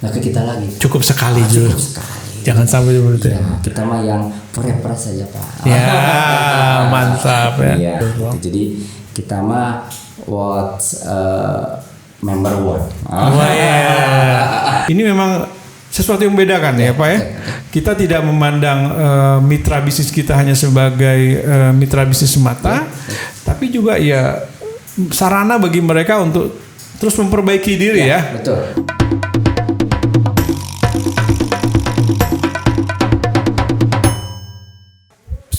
nggak ke kita lagi. Cukup sekali Cukup dulu. sekali. Jangan sampai seperti Ya, kita mah yang forever saja Pak. Ya, mantap ya. Iya, gitu. Jadi kita mah member one. Wah, ya. Ini memang sesuatu yang membedakan ya Pak ya. Kita tidak memandang mitra bisnis kita hanya sebagai mitra bisnis semata, tapi juga ya sarana bagi mereka untuk terus memperbaiki diri ya. Betul.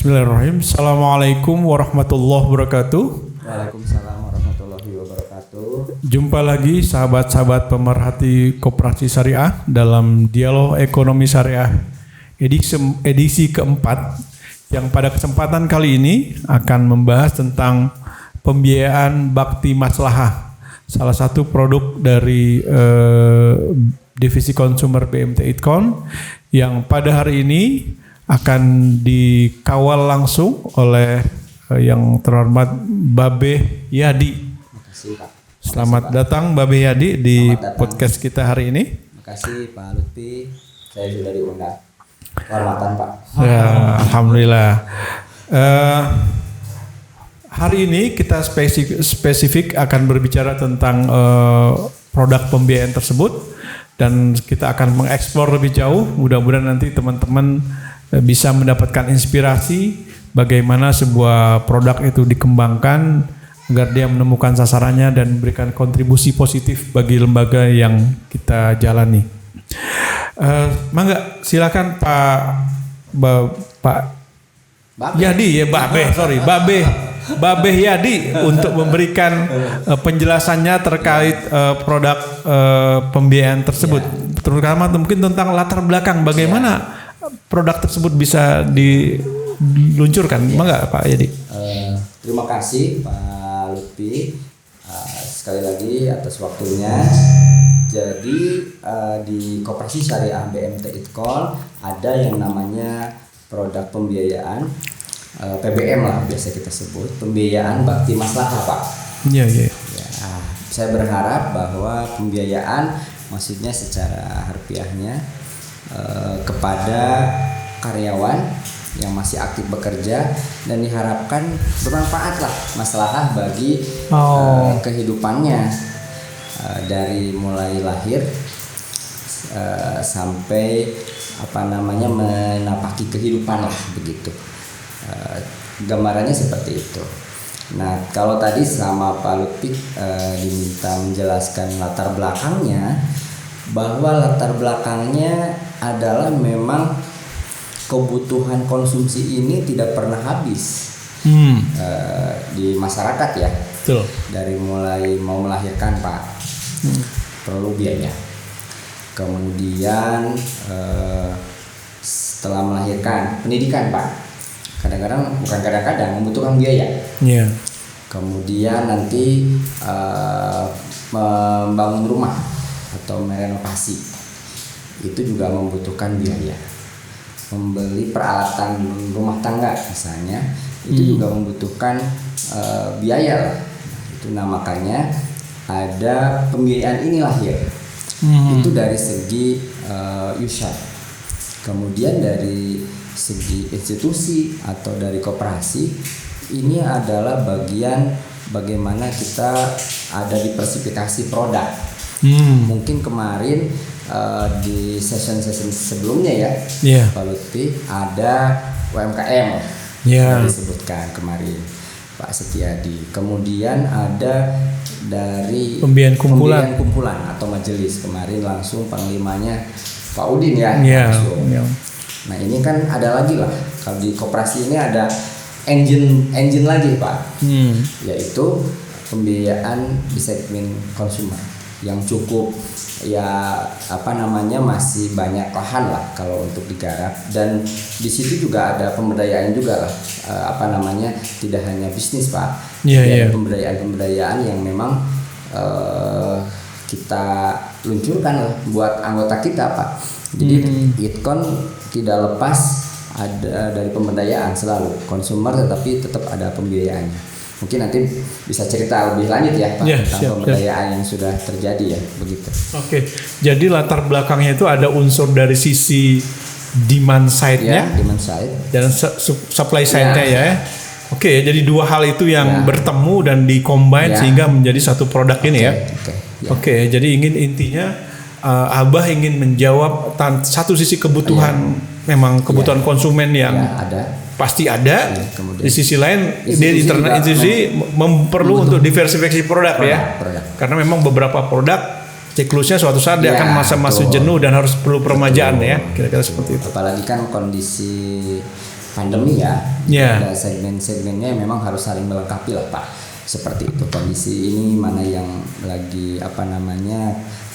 Bismillahirrahmanirrahim. Assalamualaikum warahmatullahi wabarakatuh. Waalaikumsalam warahmatullahi wabarakatuh. Jumpa lagi sahabat-sahabat pemerhati Koperasi Syariah dalam Dialog Ekonomi Syariah edisi keempat, yang pada kesempatan kali ini akan membahas tentang pembiayaan bakti maslahah, salah satu produk dari divisi konsumer BMT Idkon yang pada hari ini akan dikawal langsung oleh yang terhormat Babe Yadi. Makasih Pak. Selamat datang Babe Yadi di podcast kita hari ini. Makasih Pak Lutfi, saya sudah diundang. Kehormatan Pak. Ya, alhamdulillah. Hari ini kita spesifik akan berbicara tentang produk pembiayaan tersebut, dan kita akan mengeksplor lebih jauh. Mudah-mudahan nanti teman-teman bisa mendapatkan inspirasi bagaimana sebuah produk itu dikembangkan agar dia menemukan sasarannya dan memberikan kontribusi positif bagi lembaga yang kita jalani. Mangga silakan Pak Yadi ya, Babe Yadi untuk memberikan penjelasannya terkait produk pembiayaan tersebut, terutama mungkin tentang latar belakang bagaimana produk tersebut bisa diluncurkan. Mangga Pak Yadi. Terima kasih Pak Lutfi sekali lagi atas waktunya. Jadi di Koperasi Syariah BMT Idkon ada yang namanya produk pembiayaan PBM lah biasa kita sebut, pembiayaan bakti maslahah Pak. Iya. Ya, saya berharap bahwa pembiayaan maksudnya secara harfiahnya kepada karyawan yang masih aktif bekerja dan diharapkan bermanfaat lah, maslahah bagi kehidupannya. Dari mulai lahir sampai menapaki kehidupan lah begitu. Gambarannya seperti itu. Nah, kalau tadi sama Pak Lutfi diminta menjelaskan latar belakangnya, bahwa latar belakangnya adalah memang kebutuhan konsumsi ini tidak pernah habis di masyarakat ya. Betul. Dari mulai mau melahirkan Pak, perlu biaya. Kemudian setelah melahirkan, pendidikan Pak, kadang-kadang membutuhkan biaya. Iya. Kemudian nanti membangun rumah atau merenovasi, itu juga membutuhkan biaya. Membeli peralatan rumah tangga misalnya, itu juga membutuhkan biaya lah. Nah, makanya ada pembiayaan ini lahir. Itu dari segi user. Kemudian dari segi institusi atau dari koperasi, ini adalah bagian bagaimana kita ada di diversifikasi produk. Mungkin kemarin di session sebelumnya ya, Pak Lutfi, ada UMKM yang disebutkan kemarin Pak Setiadi. Kemudian ada dari pembiayaan kumpulan atau majelis, kemarin langsung panglimanya Pak Udin ya. Nah, ini kan ada lagi lah, kalau di koperasi ini ada engine lagi Pak, yaitu pembiayaan di segmen konsumer yang cukup masih banyak lahan lah kalau untuk digarap, dan di situ juga ada pemberdayaan juga lah, tidak hanya bisnis Pak, pemberdayaan yang memang kita luncurkan lah buat anggota kita Pak. Jadi Idkon tidak lepas ada dari pemberdayaan, selalu konsumer tetapi tetap ada pembiayaannya. Mungkin nanti bisa cerita lebih lanjut ya Pak Ya, tentang siap. pemberdayaan yang sudah terjadi ya begitu. Oke, jadi latar belakangnya itu ada unsur dari sisi demand side-nya Ya, demand side. dan supply side-nya ya. Oke, jadi dua hal itu yang Ya. bertemu dan di-combine Ya. sehingga menjadi satu produk ini ya. Oke. Ya. Oke, jadi intinya Abah ingin menjawab satu sisi kebutuhan memang kebutuhan konsumen yang Ya, ada. pasti ada. Ya, kemudian Di sisi lain di institusi internet juga institusi perlu untuk diversifikasi produk ya. produk. Karena memang beberapa produk siklusnya suatu saat dia Ya, akan masa-masa betul. jenuh dan harus perlu peremajaan Betul. ya. Kira-kira seperti itu. Apalagi kan kondisi pandemi ya. Ya. Ada segmen-segmennya memang harus saling melengkapi lah Pak. Seperti itu kondisi ini mana yang lagi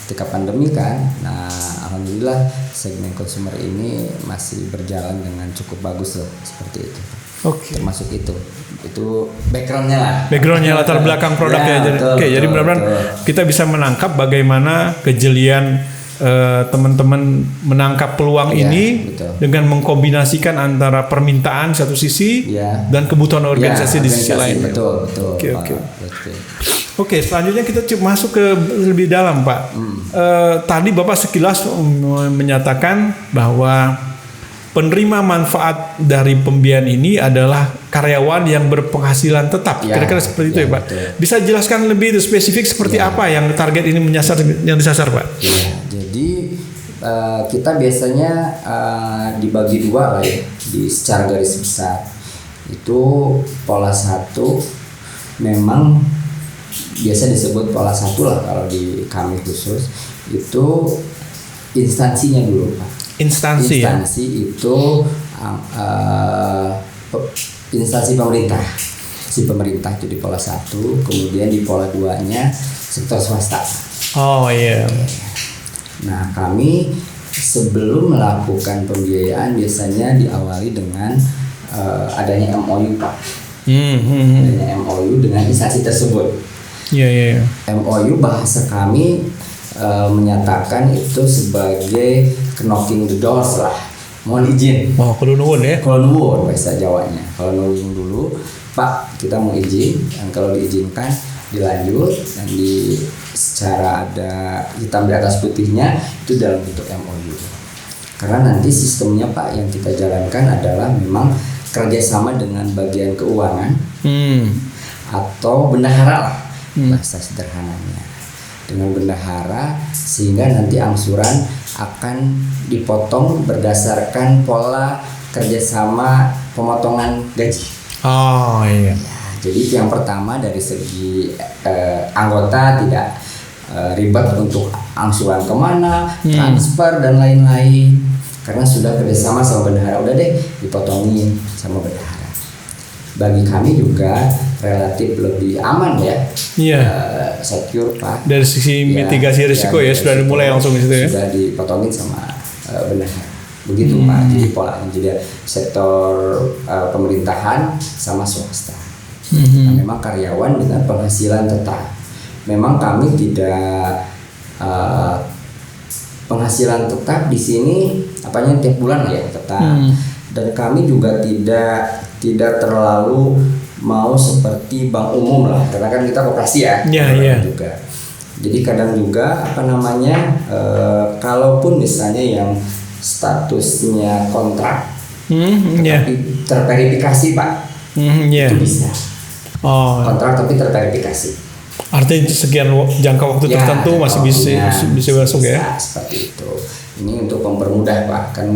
ketika pandemi kan. Nah, alhamdulillah segmen consumer ini masih berjalan dengan cukup bagus loh seperti itu. Oke. Termasuk itu backgroundnya lah. Backgroundnya latar belakang produknya. Ya, Jadi, betul, oke, jadi betul, benar-benar betul. kita bisa menangkap bagaimana kejelian teman-teman menangkap peluang Ya, ini betul. dengan mengkombinasikan antara permintaan satu sisi Ya. dan kebutuhan organisasi di sisi lain. Betul. Oke, Pak. oke. Betul. Oke, selanjutnya kita masuk ke lebih dalam, Pak. Tadi Bapak sekilas menyatakan bahwa penerima manfaat dari pembiayaan ini adalah karyawan yang berpenghasilan tetap. Ya, Kira-kira seperti itu ya, ya, Pak. betul. Bisa jelaskan lebih spesifik seperti apa yang target ini yang disasar, Pak? Ya, jadi kita biasanya dibagi dua lah ya secara garis besar. Itu pola 1 memang biasa disebut pola 1 lah kalau di kami khusus itu instansinya dulu Pak. Instansi Itu instansi pemerintah. Si pemerintah itu di pola 1, kemudian di pola 2-nya sektor swasta. Oh iya. Nah, kami sebelum melakukan pembiayaan biasanya diawali dengan adanya MOU Pak. Adanya MOU dengan instansi tersebut. Iya. MOU bahasa kami menyatakan itu sebagai knocking the doors lah. Mohon izin. Oh, kudu nuwun ya. Kalau nuwun bahasa Jawanya. Kalau nuwun dulu, Pak, kita mau izin dan kalau diizinkan dilanjut dan secara ada hitam di atas putihnya itu dalam bentuk MOU. Karena nanti sistemnya Pak yang kita jalankan adalah memang kerjasama dengan bagian keuangan atau bendahara lah bahasa sederhananya. Dengan bendahara sehingga nanti angsuran akan dipotong berdasarkan pola kerjasama pemotongan gaji. Oh iya. Ya, jadi itu yang pertama dari segi anggota tidak ribet untuk angsuran kemana, transfer dan lain-lain karena sudah kerjasama sama bendahara, udah deh dipotongin sama bendahara. Bagi kami juga relatif lebih aman ya, secure Pak. Dari sisi mitigasi risiko ya sudah dimulai langsung di situ ya. Sudah dipotongin sama bendahara. Begitu Pak. Jadi polanya jadi sektor pemerintahan sama swasta. Nah, memang karyawan dengan penghasilan tetap. Memang kami tidak penghasilan tetap di sini tiap bulan ya tetap. Dan kami juga tidak terlalu mau seperti bank umum lah karena kan kita koperasi ya. Iya. Juga. Jadi kadang juga kalaupun misalnya yang statusnya kontrak tapi terverifikasi Pak. Itu bisa. Kontrak tapi terverifikasi. Artinya sekian jangka waktu tertentu masih bisa masuk ya. Seperti itu. Ini untuk mempermudah Pak, kan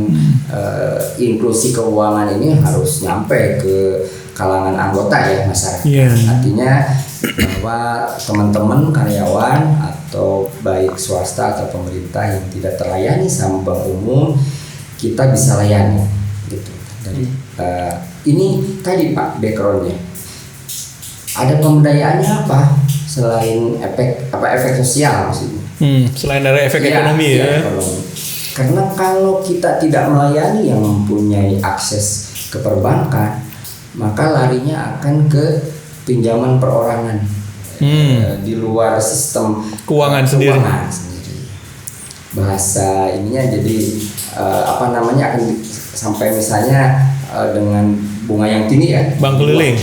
inklusi keuangan ini harus nyampe ke kalangan anggota ya masyarakat. Artinya bahwa teman-teman karyawan atau baik swasta atau pemerintah yang tidak terlayani sama bank umum kita bisa layani gitu. Dari ini tadi Pak backgroundnya. Ada pemberdayaannya apa selain efek sosial maksudnya? Selain dari efek ekonomi ya. Ekonomi. Karena kalau kita tidak melayani yang mempunyai akses ke perbankan, maka larinya akan ke pinjaman perorangan di luar sistem keuangan sendiri. Bahasa ininya jadi akan sampai misalnya dengan bunga yang tinggi ya. Bank keliling.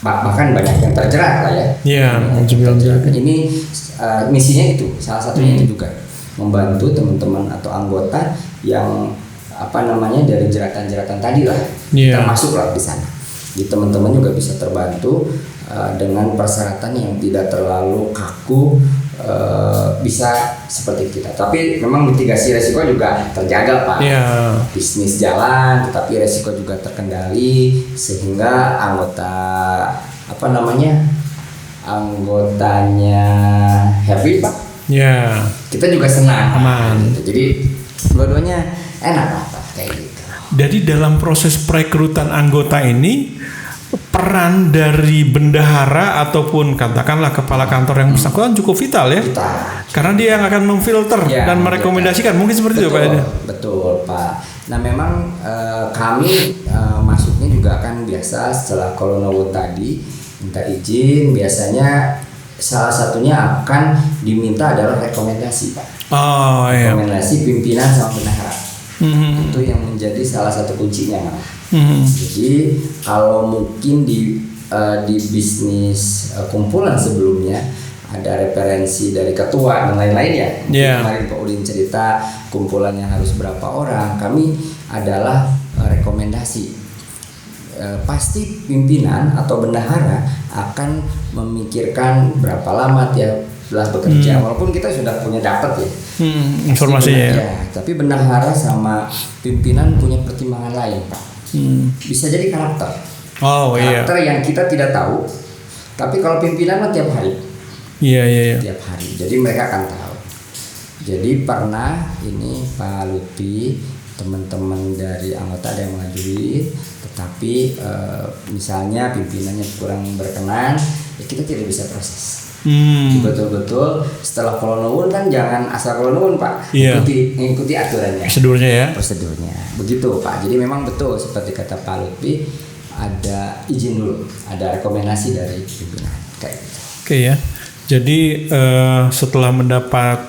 bahkan banyak yang terjerat lah ya. Iya, Terjerat. Ini misinya itu, salah satunya itu juga membantu teman-teman atau anggota yang dari jeratan-jeratan tadi lah, termasuk lah di sana. Jadi teman-teman juga bisa terbantu dengan persyaratan yang tidak terlalu kaku, bisa seperti kita. Tapi memang mitigasi resiko juga terjaga Pak. Bisnis jalan, tetapi resiko juga terkendali sehingga anggotanya happy Pak. Kita juga senang. Aman. Gitu. Jadi dua-duanya enak Pak kayak gitu. Jadi dalam proses perekrutan anggota ini peran dari bendahara ataupun katakanlah kepala kantor yang bersangkutan cukup vital ya. Karena dia yang akan memfilter dan merekomendasikan. Mungkin seperti itu Pak. Betul Pak. Nah memang kami masuknya juga kan biasa setelah Kolonowun tadi minta izin, biasanya salah satunya akan diminta adalah rekomendasi Pak. Rekomendasi pimpinan sama bendahara. Itu yang menjadi salah satu kuncinya. Jadi kalau mungkin di bisnis kumpulan sebelumnya ada referensi dari ketua dan lain-lain ya. Kemarin Pak Udin cerita kumpulannya harus berapa orang. Kami adalah rekomendasi. Pasti pimpinan atau bendahara akan memikirkan berapa lama dia telah bekerja, walaupun kita sudah punya dapat ya informasinya tapi bendahara sama pimpinan punya pertimbangan lain Pak. Bisa jadi karakter yang kita tidak tahu, tapi kalau pimpinan mah tiap hari tiap hari, jadi mereka akan tahu. Jadi pernah ini Pak Lutfi, teman-teman dari anggota ada yang mengajuin, tetapi misalnya pimpinannya kurang berkenan, ya kita tidak bisa proses. Betul-betul setelah Kolonowun kan jangan asal Kolonowun Pak, ikuti aturannya, prosedurnya begitu Pak. Jadi memang betul seperti kata Pak Lutfi, ada izin dulu, ada rekomendasi dari pimpinan kayak gitu. Oke ya. Jadi setelah mendapat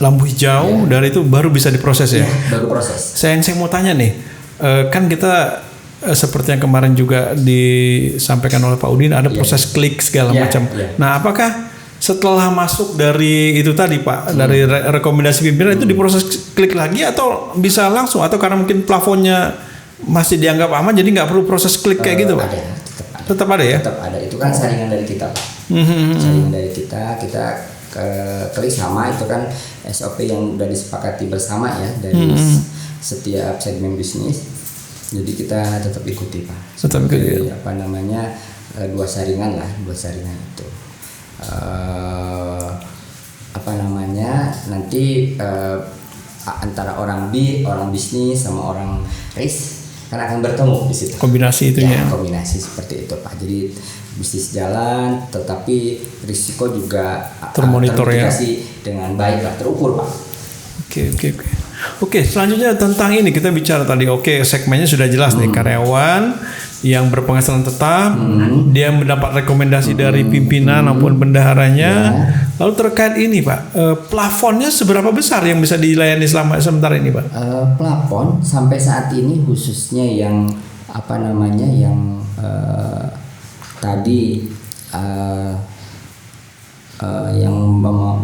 lampu hijau dari itu baru bisa diproses ya? Baru proses. Saya mau tanya nih, kan kita seperti yang kemarin juga disampaikan oleh Pak Udin ada proses klik segala macam. Nah, apakah setelah masuk dari itu tadi Pak, dari rekomendasi pimpinan itu diproses klik lagi atau bisa langsung, atau karena mungkin plafonnya masih dianggap aman jadi nggak perlu proses klik kayak gitu Pak? Tetap ada ya? Tetap ada, itu kan saringan dari kita Pak. Saringan dari kita klik sama, itu kan SOP yang udah disepakati bersama ya dari setiap segmen bisnis. Jadi kita tetap ikuti Pak. Tetap ikuti. Dua saringan itu. Nanti antara orang bisnis sama orang risk kan akan bertemu di situ. Kombinasi itunya. Kombinasi seperti itu Pak. Jadi bisnis jalan, tetapi risiko juga termonitor ya. Dengan baik lah, terukur Pak. Oke, selanjutnya tentang ini kita bicara tadi. Segmennya sudah jelas nih, karyawan yang berpenghasilan tetap, dia mendapat rekomendasi dari pimpinan maupun bendaharanya. Lalu terkait ini Pak, plafonnya seberapa besar yang bisa dilayani sementara ini Pak? Plafon sampai saat ini khususnya yang tadi yang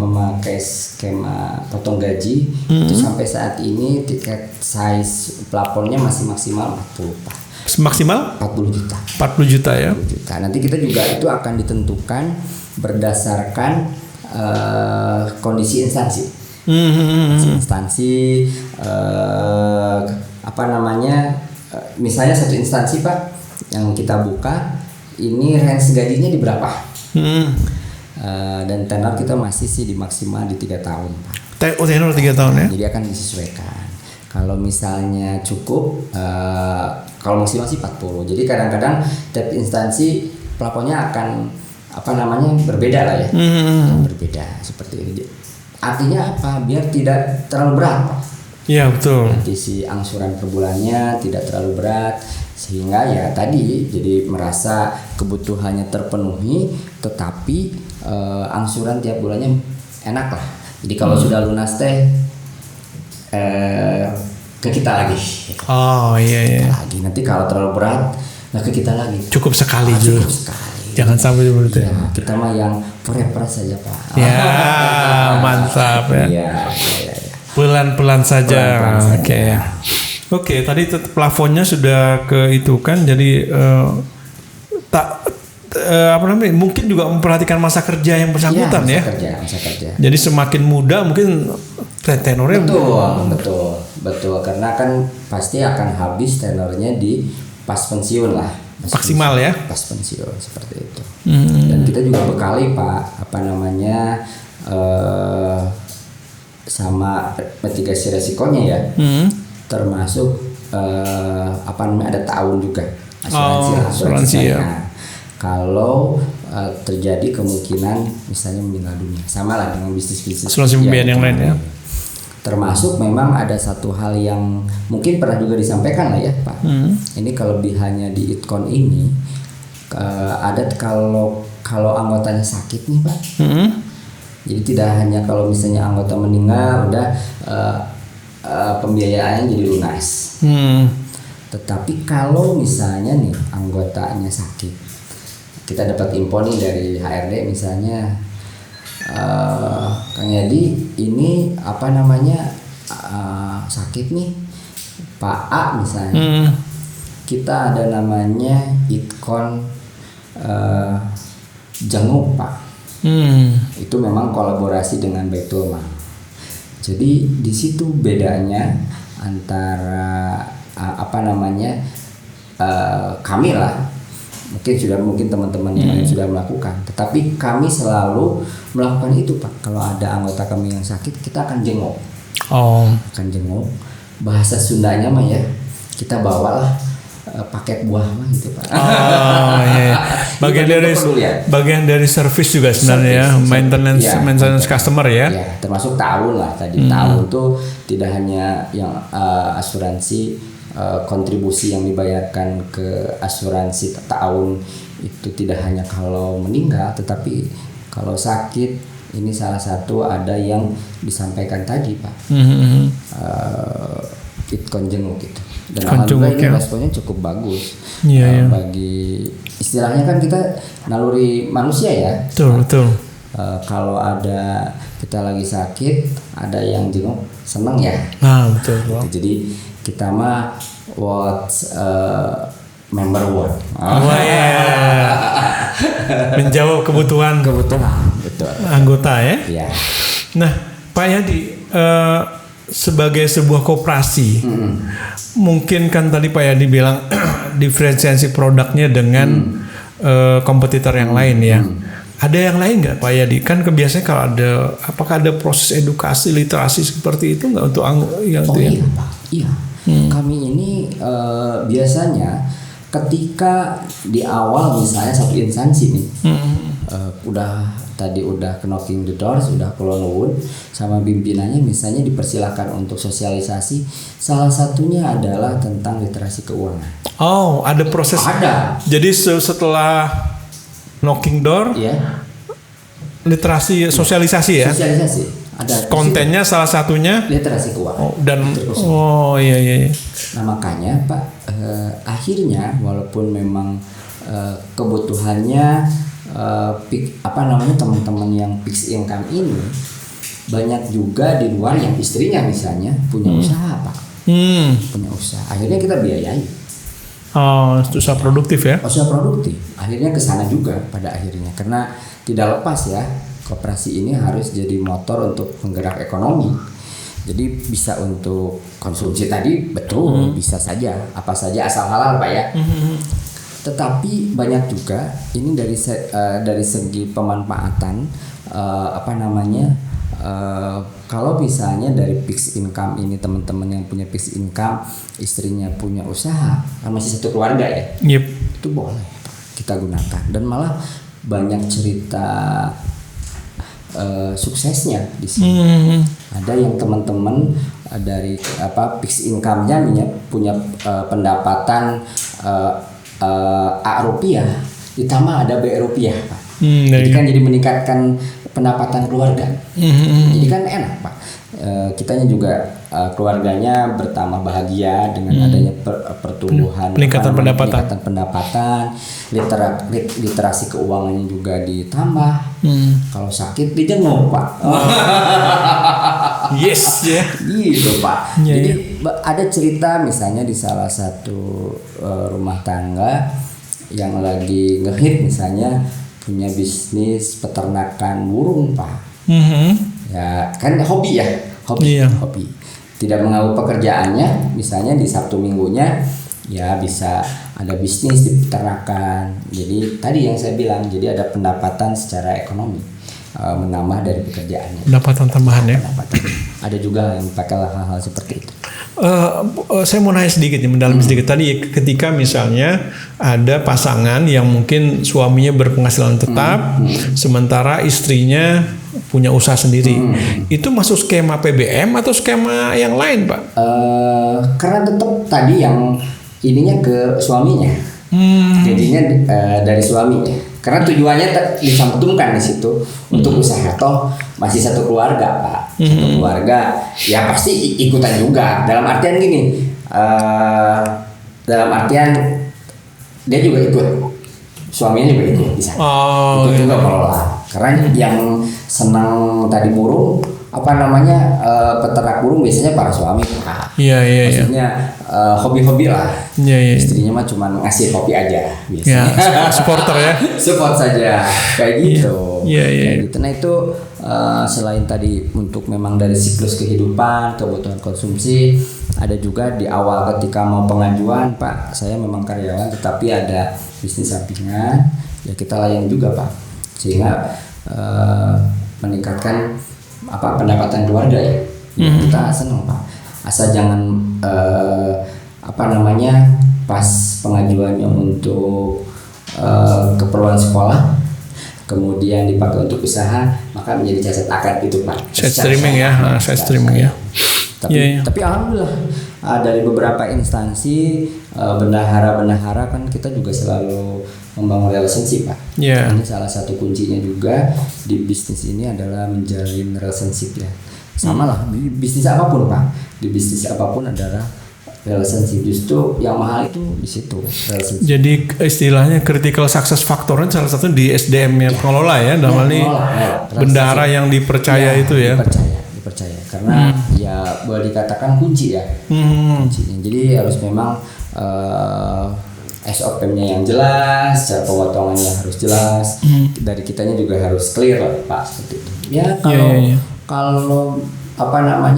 memakai skema potong gaji itu sampai saat ini tiket size plafonnya masih maksimal 40 Pak. Maksimal 40 juta. 40 juta ya. 40 juta. Nanti kita juga itu akan ditentukan berdasarkan kondisi instansi. Misalnya satu instansi Pak yang kita buka ini range gajinya di berapa? Dan tenor kita masih di maksimal di 3 tahun Pak. Tenor 3 tahun ya? Jadi akan disesuaikan. Kalau misalnya cukup, kalau maksimal 40. Jadi kadang-kadang tiap instansi plafonnya akan berbeda lah ya. Berbeda seperti ini. Artinya apa? Biar tidak terlalu berat Pak. Iya betul. Nanti si angsuran per bulannya tidak terlalu berat, sehingga ya tadi jadi merasa kebutuhannya terpenuhi, tetapi angsuran tiap bulannya enak lah. Jadi kalau sudah lunas teh ke kita lagi. Oh iya. Lagi nanti kalau terlalu berat nggak ke kita lagi. Cukup sekali Cukup dulu. sekali. Jangan sampai seperti Ya, kita mah yang forever saja Pak. Ya, mantap ya. Iya. Pelan-pelan saja. Pelan-pelan saja. Oke. Oke, tadi plafonnya sudah ke itu kan, jadi apa namanya? Mungkin juga memperhatikan masa kerja yang bersangkutan ya. Masa kerja. Jadi semakin muda mungkin tenornya Betul. Karena kan pasti akan habis tenornya di pas pensiun lah. Maksimal ya. Pas pensiun seperti itu. Dan kita juga bekali Pak, apa namanya sama mitigasi resikonya ya. Termasuk apa namanya ada tahun juga asuransi ya. Nah, kalau terjadi kemungkinan misalnya meninggal dunia, sama lah dengan bisnis asuransi pembiayaan yang lain ya. Termasuk memang ada satu hal yang mungkin pernah juga disampaikan lah ya Pak. Ini kelebihannya di Itkon ini ada kalau anggotanya sakit nih Pak. Jadi tidak hanya kalau misalnya anggota meninggal udah pembiayaannya jadi lunas. Tetapi kalau misalnya nih anggotanya sakit, kita dapat info nih dari HRD misalnya, Kang Yadi ini apa namanya sakit nih Pak A misalnya, kita ada namanya Itkon Jenguk Pak. Itu memang kolaborasi dengan Baitul Mal. Jadi di situ bedanya antara apa namanya kami lah, mungkin teman-teman yang lain sudah melakukan, tetapi kami selalu melakukan itu Pak. Kalau ada anggota kami yang sakit, kita akan jenguk. Akan jenguk. Bahasa Sundanya mah ya, kita bawalah paket buah mah gitu Pak. Iya. Bagian dari service juga sebenarnya, maintenance customer ya. Ya, termasuk tahun lah tadi. Tahun tuh tidak hanya yang asuransi kontribusi yang dibayarkan ke asuransi tahun itu tidak hanya kalau meninggal, tetapi kalau sakit ini salah satu ada yang disampaikan tadi Pak. Itkon Jenguk itu. Dan alhamdulillah ini responnya cukup bagus. Bagi istilahnya kan kita naluri manusia ya. Betul. Kalau ada kita lagi sakit, ada yang jenguk, seneng ya. Betul. Jadi kita mah member what? Menjawab kebutuhan betul. Anggota ya. Iya. Nah, Pak Yadi, sebagai sebuah koperasi, mungkin kan tadi Pak Yadi bilang diferensiasi produknya dengan kompetitor yang lain ya. Ada yang lain nggak Pak Yadi? Kan kebiasaan kalau apakah ada proses edukasi literasi seperti itu nggak untuk yang itu ya? Iya Pak, iya. Kami ini biasanya ketika di awal misalnya satu instansi nih, udah knocking the door, sudah kulon sama pimpinannya misalnya dipersilahkan untuk sosialisasi. Salah satunya adalah tentang literasi keuangan. Ada proses. Ada. Jadi setelah knocking door, literasi sosialisasi ya. Sosialisasi. Ada kontennya salah satunya literasi keuangan. Iya. Nah makanya Pak, akhirnya walaupun memang kebutuhannya teman-teman yang fixed income ini banyak juga di luar yang istrinya misalnya punya usaha Pak. Punya usaha. Akhirnya kita biayai. Usaha produktif ya. Usaha produktif. Akhirnya ke sana juga pada akhirnya, karena tidak lepas ya, koperasi ini harus jadi motor untuk penggerak ekonomi. Jadi bisa untuk konsumsi tadi betul, bisa saja apa saja asal halal Pak ya. Tetapi banyak juga ini dari segi pemanfaatan kalau misalnya dari fixed income ini, teman-teman yang punya fixed income, istrinya punya usaha, kan masih satu keluarga ya. Itu boleh kita gunakan, dan malah banyak cerita suksesnya di sini. Ada yang teman-teman dari fixed income-nya punya pendapatan A rupiah ditambah ada B rupiah Pak. Jadi kan jadi meningkatkan pendapatan keluarga. Jadi kan enak Pak. kitanya juga keluarganya bertambah bahagia dengan adanya pertumbuhan Peningkatan pendapatan, literasi keuangannya juga ditambah. Kalau sakit dijenguk Pak. Yes ya. Gitu Pak. Ya, Jadi ada cerita misalnya di salah satu rumah tangga yang lagi ngehit misalnya punya bisnis peternakan burung Pak. Ya kan hobi ya, hobi. Tidak mengganggu pekerjaannya, misalnya di Sabtu Minggunya ya bisa ada bisnis di peternakan. Jadi tadi yang saya bilang, jadi ada pendapatan secara ekonomi menambah dari pekerjaannya. Pendapatan tambahan ya. Ada juga yang pakai hal-hal seperti itu. Saya mau nanya sedikit, mendalami sedikit tadi, ketika misalnya ada pasangan yang mungkin suaminya berpenghasilan tetap, sementara istrinya punya usaha sendiri, itu masuk skema PBM atau skema yang lain, Pak? Karena tetap tadi yang ininya ke suaminya, jadinya dari suaminya. Karena tujuannya dicantumkan di situ untuk usaha, toh masih satu keluarga Pak, satu keluarga ya pasti ikutan juga. Dalam artian gini, dalam artian dia juga ikut, suaminya juga ikut di sana, ikut juga kelola. Karena yang senang tadi burung, peternak burung biasanya para suami Pak. Maksudnya hobi-hobi lah. Istrinya mah cuma ngasih kopi aja biasanya. Supporter ya. Support saja kayak gitu. Kayak gitu. Nah itu selain tadi untuk memang dari siklus kehidupan, kebutuhan konsumsi, ada juga di awal ketika mau pengajuan Pak, saya memang karyawan tetapi ada bisnis sampingan, ya kita layani juga Pak, sehingga meningkatkan pendapatan keluarga ya. Kita senang Pak, asal jangan pas pengajuannya untuk keperluan sekolah kemudian dipakai untuk usaha, maka menjadi cacat akad itu Pak. Side streaming ya. Tapi alhamdulillah dari beberapa instansi bendahara kan kita juga selalu membangun relationship Pak. Ini salah satu kuncinya juga di bisnis ini adalah menjalin relationship ya. Sama lah di bisnis apapun Pak. Di bisnis apapun adalah relationship, justru yang mahal itu di situ relationship. Jadi istilahnya critical success factornya salah satu di SDM yang pengelola ya, dalam hal ini bendahara yang dipercaya itu ya. Dipercaya karena ya boleh dikatakan kunci ya. Kuncinya. Jadi harus memang SOP-nya yang jelas, cara pemotongannya harus jelas, dari kitanya juga harus clear lah Pak seperti itu. Ya kalau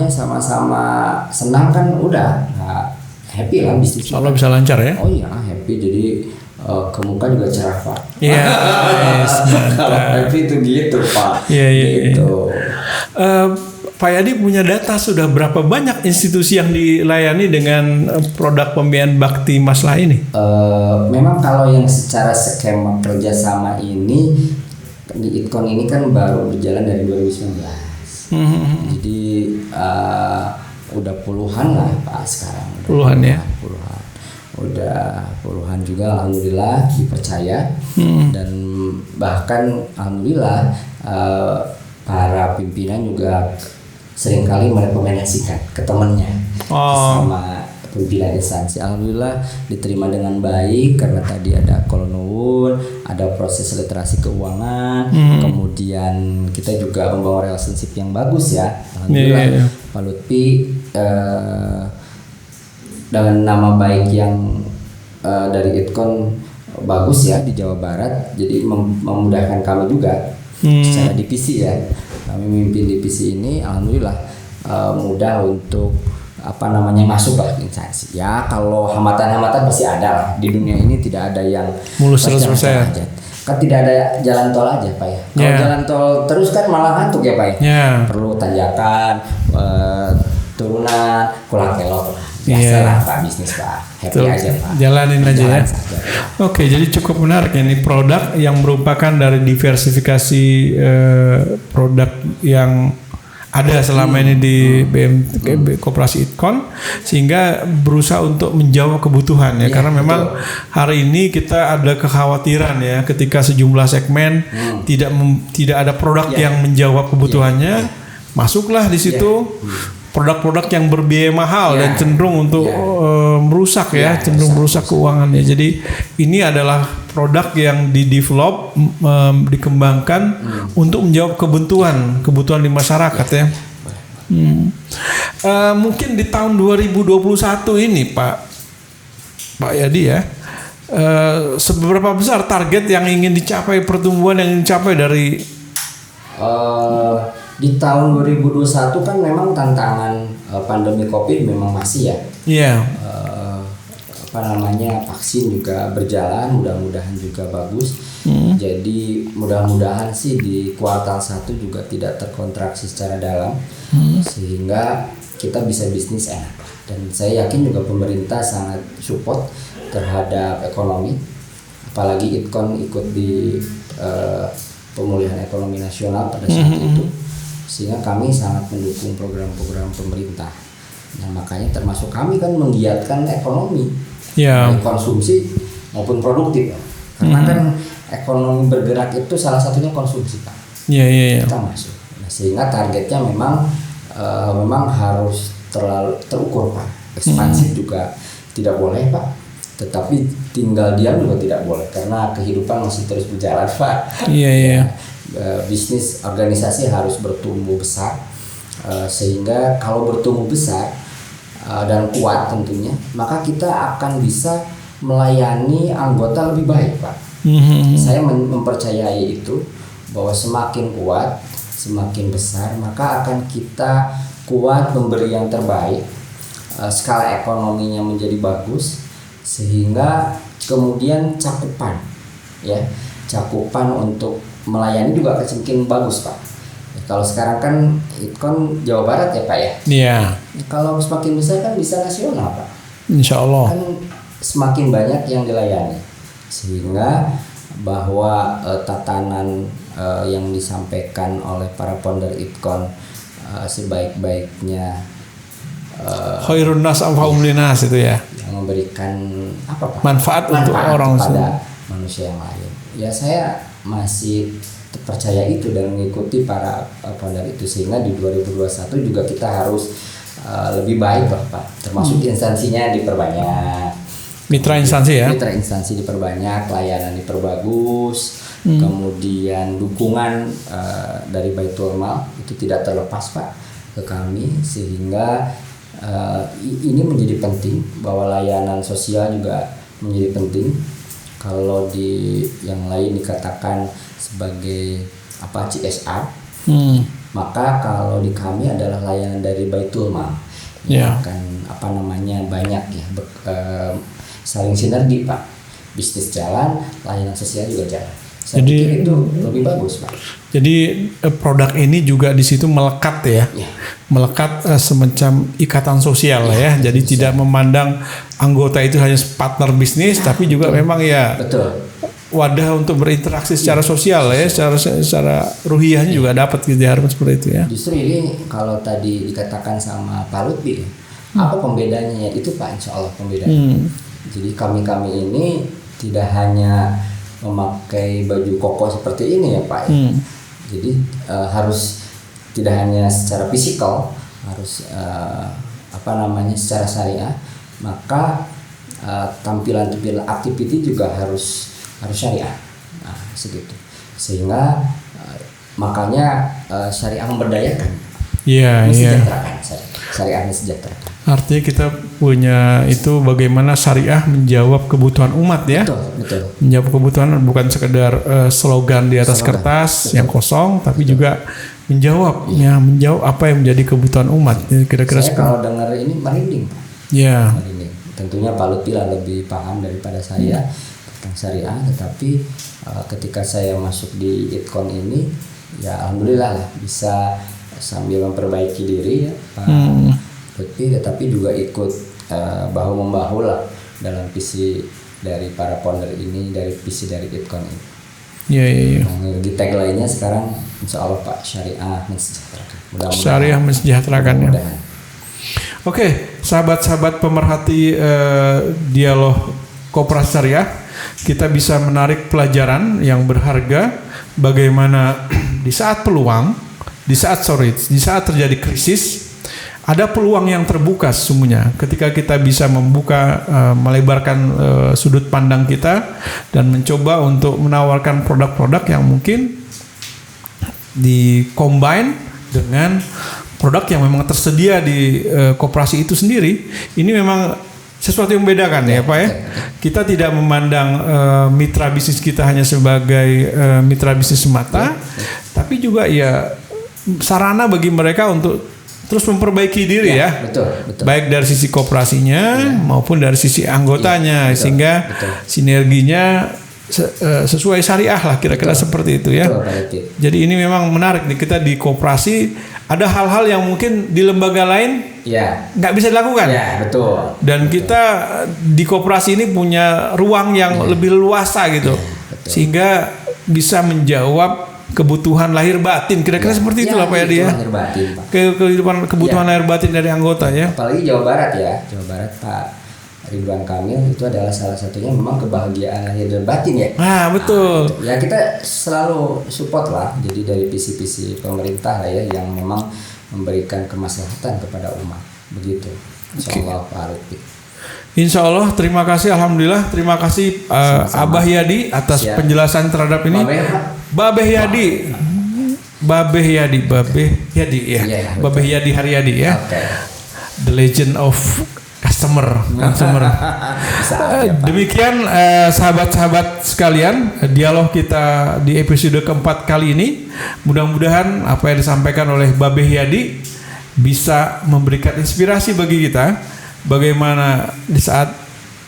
sama-sama senang kan udah happy lah bisnis. Insya Allah bisa lancar ya. Oh iya happy, jadi ke muka juga cerah Pak. Kalau happy itu gitu Pak. Gitu. Pak Yadi punya data sudah berapa banyak institusi yang dilayani dengan produk pembiayaan Bakti Maslah ini? Memang kalau yang secara skema kerjasama ini di Itkon ini kan baru berjalan dari 2019. Jadi udah puluhan lah Pak sekarang. Puluhan ya? Udah puluhan juga alhamdulillah dipercaya. Dan bahkan alhamdulillah para pimpinan juga seringkali merekomendasikan ke temannya sama pimpinan instansi. Alhamdulillah diterima dengan baik karena tadi ada kolonun, ada proses literasi keuangan, kemudian kita juga membawa relationship yang bagus ya. Alhamdulillah Pak Lutfi dengan nama baik yang dari Itkon bagus ya di Jawa Barat, jadi memudahkan kami juga secara divisi ya. Kami memimpin divisi ini, alhamdulillah mudah untuk masuk lah instansi. Ya kalau hambatan-hambatan pasti ada lah. Di dunia ini tidak ada yang mulus 100%. Kan tidak ada jalan tol aja Pak ya. Kalau jalan tol terus kan malah ngantuk ya Pak ya. Perlu tanjakan, turunan, kulak kelok lah. Biasalah Pak bisnis Pak. Happy aja Pak. Jalanin aja ya. Oke, jadi cukup menarik ini produk yang merupakan dari diversifikasi produk yang ada selama ini di Koperasi Itkon, sehingga berusaha untuk menjawab kebutuhan ya, karena memang hari ini kita ada kekhawatiran ya ketika sejumlah segmen tidak ada produk yang menjawab kebutuhannya, masuklah di situ produk-produk yang berbiaya mahal Ya. dan cenderung untuk merusak ya, Ya, cenderung merusak keuangannya. Jadi ini adalah produk yang didevelop, dikembangkan untuk menjawab kebutuhan di masyarakat ya. Mungkin di tahun 2021 ini Pak Yadi ya, seberapa besar target yang ingin dicapai, pertumbuhan yang ingin dicapai dari di tahun 2021 kan memang tantangan pandemi COVID memang masih ya. Iya. Vaksin juga berjalan, mudah-mudahan juga bagus. Jadi mudah-mudahan sih di kuartal 1 juga tidak terkontraksi secara dalam, sehingga kita bisa bisnis enak. Dan saya yakin juga pemerintah sangat support terhadap ekonomi, apalagi Itkon ikut di pemulihan ekonomi nasional pada saat itu, sehingga kami sangat mendukung program-program pemerintah. Nah, makanya termasuk kami kan menggiatkan ekonomi, baik konsumsi maupun produktif, karena kan ekonomi bergerak itu salah satunya konsumsi, Pak. Kita masuk. Nah, sehingga targetnya memang harus terukur, Pak. Ekspansif juga tidak boleh, Pak. Tetapi tinggal diam juga tidak boleh, karena kehidupan masih terus berjalan, Pak. Bisnis organisasi harus bertumbuh besar, sehingga kalau bertumbuh besar dan kuat tentunya, maka kita akan bisa melayani anggota lebih baik, Pak. Saya mempercayai itu, bahwa semakin kuat, semakin besar, maka akan kita kuat memberi yang terbaik, skala ekonominya menjadi bagus, sehingga kemudian cakupan untuk melayani juga akan semakin bagus, Pak. Kalau sekarang kan Itkon Jawa Barat ya, Pak ya. Iya. Kalau semakin besar kan bisa nasional, Pak. Insya Allah. Kan semakin banyak yang dilayani, sehingga bahwa tatanan yang disampaikan oleh para founder Itkon sebaik-baiknya khairun nas anfa'um linnas itu ya. Yang memberikan manfaat untuk orang kepada manusia yang lain. Ya, saya masih percaya itu dan mengikuti para founder itu, sehingga di 2021 juga kita harus lebih baik lah, Pak. Termasuk instansinya diperbanyak. Mitra instansi ya. Mitra instansi diperbanyak, layanan diperbagus, kemudian dukungan dari Baitul Mal itu tidak terlepas, Pak, ke kami, sehingga ini menjadi penting, bahwa layanan sosial juga menjadi penting. Kalau di yang lain dikatakan sebagai CSR, maka kalau di kami adalah layanan dari Baitul Mal yang akan banyak ya, saling sinergi, Pak. Bisnis jalan, layanan sosial juga jalan. Saya pikir itu lebih bagus, Pak. Jadi produk ini juga di situ melekat ya. Melekat semacam ikatan sosial lah ya. Jadi tidak memandang anggota itu hanya partner bisnis, tapi juga memang ya wadah untuk berinteraksi secara sosial ya, secara ruhiyahnya juga dapat gitu, harus seperti itu ya. Justru ini kalau tadi dikatakan sama Pak Lutfi, apa pembedanya? Itu, Pak, insya Allah pembedanya. Jadi kami ini tidak hanya memakai baju koko seperti ini ya, Pak. Jadi harus tidak hanya secara fisikal, harus secara syariah, maka tampilan aktiviti juga harus syariah. Nah, segitu. Sehingga makanya syariah memberdayakan. Mensejahterakan, syariah mensejahterakan. Artinya kita punya itu bagaimana syariah menjawab kebutuhan umat ya. Betul. Menjawab kebutuhan bukan sekedar slogan di atas kertas yang kosong, tapi juga menjawab apa yang menjadi kebutuhan umat. Kira-kira saya kalau dengar ini merinding. Merinding. Tentunya Pak Lutfi lebih paham daripada saya tentang syariah, tetapi ketika saya masuk di Itkon ini, ya alhamdulillah lah bisa sambil memperbaiki diri ya, Pak Lutfi, tetapi juga ikut bahu-membahu lah dalam visi dari para founder ini, dari visi dari Itkon ini. Di tagline-nya sekarang insya Allah, Pak, syariah mensejahterakan. Syariah mensejahterakan ya. Oke, sahabat-sahabat pemerhati dialog koperasi syariah, kita bisa menarik pelajaran yang berharga bagaimana di saat peluang, di saat terjadi krisis, ada peluang yang terbuka sesungguhnya ketika kita bisa membuka, melebarkan sudut pandang kita dan mencoba untuk menawarkan produk-produk yang mungkin di-combine dengan produk yang memang tersedia di koperasi itu sendiri. Ini memang sesuatu yang membedakan ya Pak ya. Kita tidak memandang mitra bisnis kita hanya sebagai mitra bisnis semata, tapi juga ya sarana bagi mereka untuk terus memperbaiki diri ya. Betul. Baik dari sisi koperasinya maupun dari sisi anggotanya, sehingga sinerginya sesuai syariah lah, kira-kira seperti itu ya. Jadi ini memang menarik nih, kita di koperasi ada hal-hal yang mungkin di lembaga lain nggak bisa dilakukan. Betul. Dan kita di koperasi ini punya ruang yang lebih luasa gitu, sehingga bisa menjawab kebutuhan lahir batin, kira-kira seperti itulah Pak Yadi ya. Kehidupan kebutuhan lahir batin dari anggota ya. Apalagi Jawa Barat Pak Ridwan Kamil itu adalah salah satunya memang kebahagiaan lahir dan batin ya. Betul. Ya kita selalu support lah. Jadi dari visi-visi pemerintah lah ya yang memang memberikan kemaslahatan kepada umat. Begitu. Insyaallah Pak Arifin. Insya Allah, terima kasih, alhamdulillah, terima kasih Abah Yadi atas penjelasan terhadap ini. Babeh Yadi ya. Babeh Yadi Haryadi ya. The Legend of Customer. Demikian sahabat-sahabat sekalian, dialog kita di episode keempat kali ini. Mudah-mudahan apa yang disampaikan oleh Babeh Yadi bisa memberikan inspirasi bagi kita. Bagaimana di saat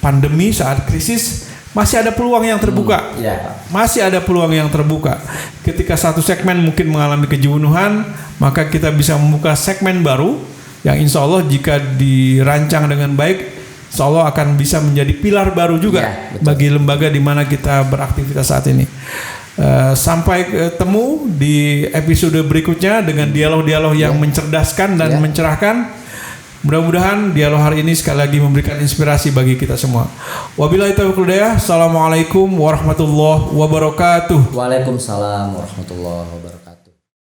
pandemi, saat krisis, masih ada peluang yang terbuka. Masih ada peluang yang terbuka. Ketika satu segmen mungkin mengalami kejenuhan, maka kita bisa membuka segmen baru yang insya Allah jika dirancang dengan baik, insya Allah akan bisa menjadi pilar baru juga bagi lembaga di mana kita beraktivitas saat ini. Sampai ketemu di episode berikutnya dengan dialog-dialog yang mencerdaskan dan mencerahkan. Mudah-mudahan dialog hari ini sekali lagi memberikan inspirasi bagi kita semua. Wabillahi taufiq wal hidayah. Assalamualaikum warahmatullahi wabarakatuh. Waalaikumsalam warahmatullahi wabarakatuh.